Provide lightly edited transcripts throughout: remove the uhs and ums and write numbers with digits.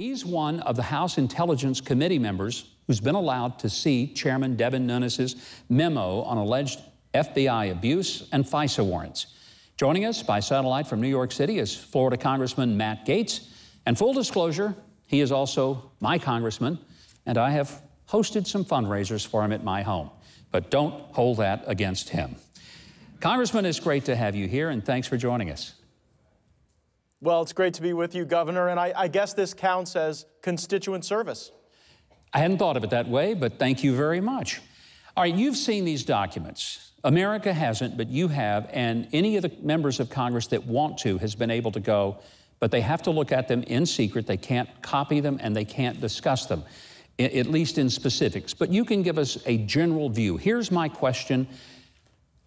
He's one of the House Intelligence Committee members who's been allowed to see Chairman Devin Nunes's memo on alleged FBI abuse and FISA warrants. Joining us by satellite from New York City is Florida Congressman Matt Gaetz. And full disclosure, he is also my congressman, and I have hosted some fundraisers for him at my home. But don't hold that against him. Congressman, it's great to have you here, and thanks for joining us. Well, it's great to be with you, Governor, and I guess this counts as constituent service. I hadn't thought of it that way, but thank you very much. All right, you've seen these documents. America hasn't, but you have, and any of the members of Congress that want to has been able to go, but they have to look at them in secret. They can't copy them, and they can't discuss them, at least in specifics. But you can give us a general view. Here's my question.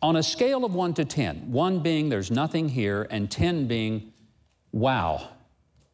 On a scale of 1 to 10, 1 being there's nothing here, and 10 being, wow,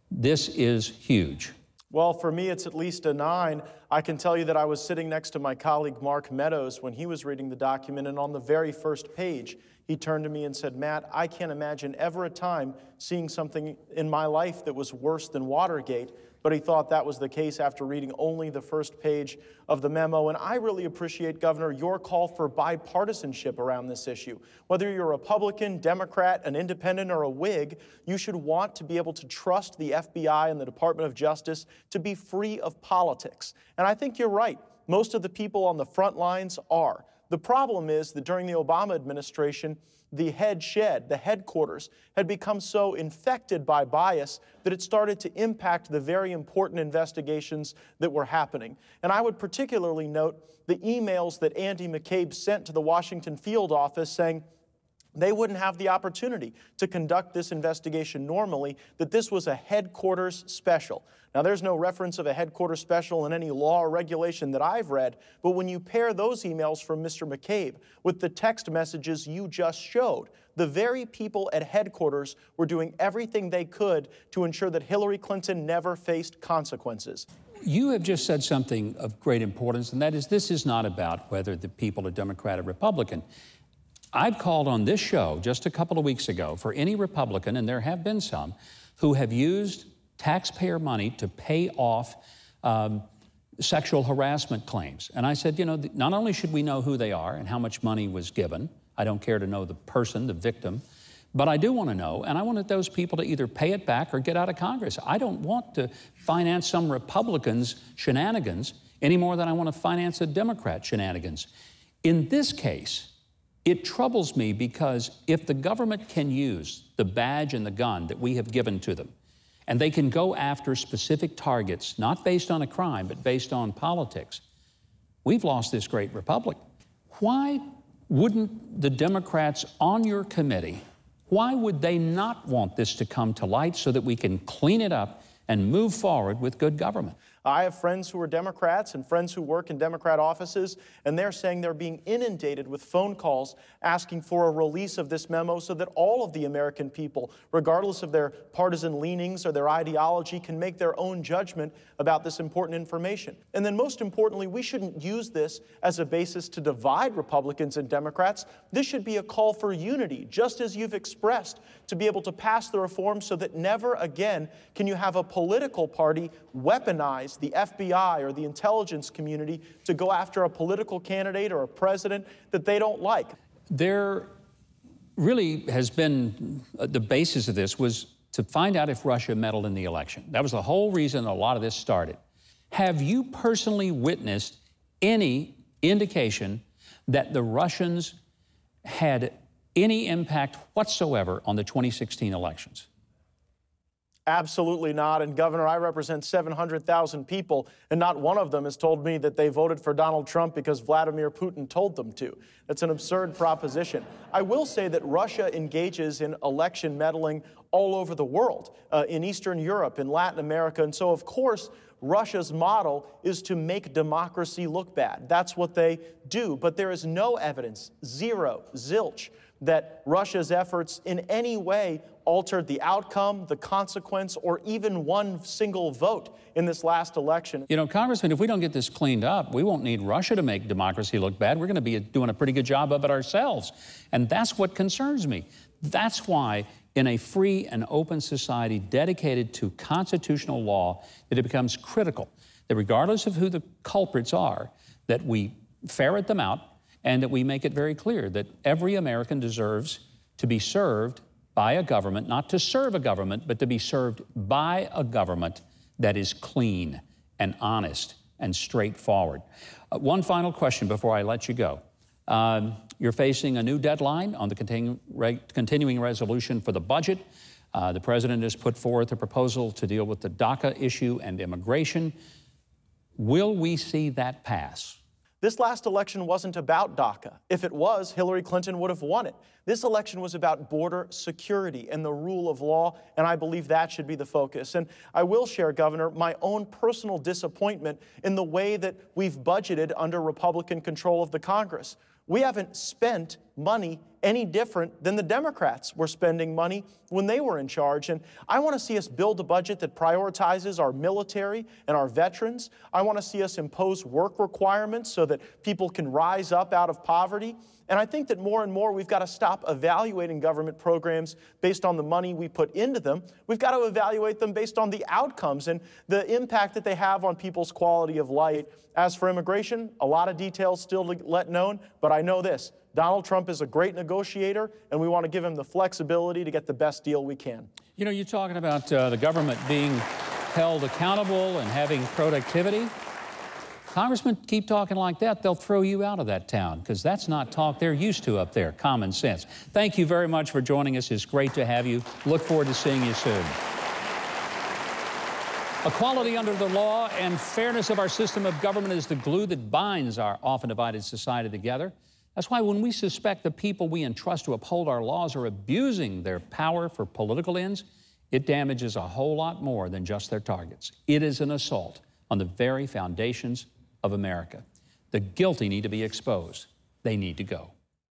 this is huge. Well, for me, it's at least a 9. I can tell you that I was sitting next to my colleague, Mark Meadows, when he was reading the document, and on the very first page, he turned to me and said, Matt, I can't imagine ever a time seeing something in my life that was worse than Watergate. But he thought that was the case after reading only the first page of the memo. And I really appreciate, Governor, your call for bipartisanship around this issue. Whether you're a Republican, Democrat, an independent, or a Whig, you should want to be able to trust the FBI and the Department of Justice to be free of politics. And I think you're right. Most of the people on the front lines are. The problem is that during the Obama administration, the headquarters, had become so infected by bias that it started to impact the very important investigations that were happening. And I would particularly note the emails that Andy McCabe sent to the Washington field office saying they wouldn't have the opportunity to conduct this investigation normally, that this was a headquarters special. Now, there's no reference of a headquarters special in any law or regulation that I've read, but when you pair those emails from Mr. McCabe with the text messages you just showed, the very people at headquarters were doing everything they could to ensure that Hillary Clinton never faced consequences. You have just said something of great importance, and that is this is not about whether the people are Democrat or Republican. I've called on this show just a couple of weeks ago for any Republican, and there have been some, who have used taxpayer money to pay off sexual harassment claims. And I said, you know, not only should we know who they are and how much money was given, I don't care to know the person, the victim, but I do want to know, and I wanted those people to either pay it back or get out of Congress. I don't want to finance some Republican's shenanigans any more than I want to finance a Democrat shenanigans. In this case, it troubles me because if the government can use the badge and the gun that we have given to them, and they can go after specific targets, not based on a crime, but based on politics, we've lost this great republic. Why wouldn't the Democrats on your committee, why would they not want this to come to light so that we can clean it up and move forward with good government? I have friends who are Democrats and friends who work in Democrat offices, and they're saying they're being inundated with phone calls asking for a release of this memo so that all of the American people, regardless of their partisan leanings or their ideology, can make their own judgment about this important information. And then most importantly, we shouldn't use this as a basis to divide Republicans and Democrats. This should be a call for unity, just as you've expressed, to be able to pass the reform so that never again can you have a political party weaponize the FBI or the intelligence community to go after a political candidate or a president that they don't like. There really has been, the basis of this was to find out if Russia meddled in the election. That was the whole reason a lot of this started. Have you personally witnessed any indication that the Russians had any impact whatsoever on the 2016 elections? Absolutely not. And Governor, I represent 700,000 people, and not one of them has told me that they voted for Donald Trump because Vladimir Putin told them to. That's an absurd proposition. I will say that Russia engages in election meddling all over the world, in Eastern Europe, in Latin America. And so, of course, Russia's model is to make democracy look bad. That's what they do. But there is no evidence, zero, zilch, that Russia's efforts in any way altered the outcome, the consequence, or even one single vote in this last election. You know, Congressman, if we don't get this cleaned up, we won't need Russia to make democracy look bad. We're going to be doing a pretty good job of it ourselves. And that's what concerns me. That's why in a free and open society dedicated to constitutional law that it becomes critical that regardless of who the culprits are, that we ferret them out and that we make it very clear that every American deserves to be served by a government, not to serve a government, but to be served by a government that is clean and honest and straightforward. One final question before I let you go. You're facing a new deadline on the continuing resolution for the budget. The President has put forth a proposal to deal with the DACA issue and immigration. Will we see that pass? This last election wasn't about DACA. If it was, Hillary Clinton would have won it. This election was about border security and the rule of law, and I believe that should be the focus. And I will share, Governor, my own personal disappointment in the way that we've budgeted under Republican control of the Congress. We haven't spent money any different than the Democrats were spending money when they were in charge. And I want to see us build a budget that prioritizes our military and our veterans. I want to see us impose work requirements so that people can rise up out of poverty. And I think that more and more we've got to stop evaluating government programs based on the money we put into them. We've got to evaluate them based on the outcomes and the impact that they have on people's quality of life. As for immigration, a lot of details still to let known, but I know this. Donald Trump is a great negotiator, and we want to give him the flexibility to get the best deal we can. You know, you're talking about the government being held accountable and having productivity. Congressmen keep talking like that, they'll throw you out of that town, because that's not talk they're used to up there, common sense. Thank you very much for joining us. It's great to have you. Look forward to seeing you soon. Equality under the law and fairness of our system of government is the glue that binds our often divided society together. That's why when we suspect the people we entrust to uphold our laws are abusing their power for political ends, it damages a whole lot more than just their targets. It is an assault on the very foundations of America. The guilty need to be exposed. They need to go.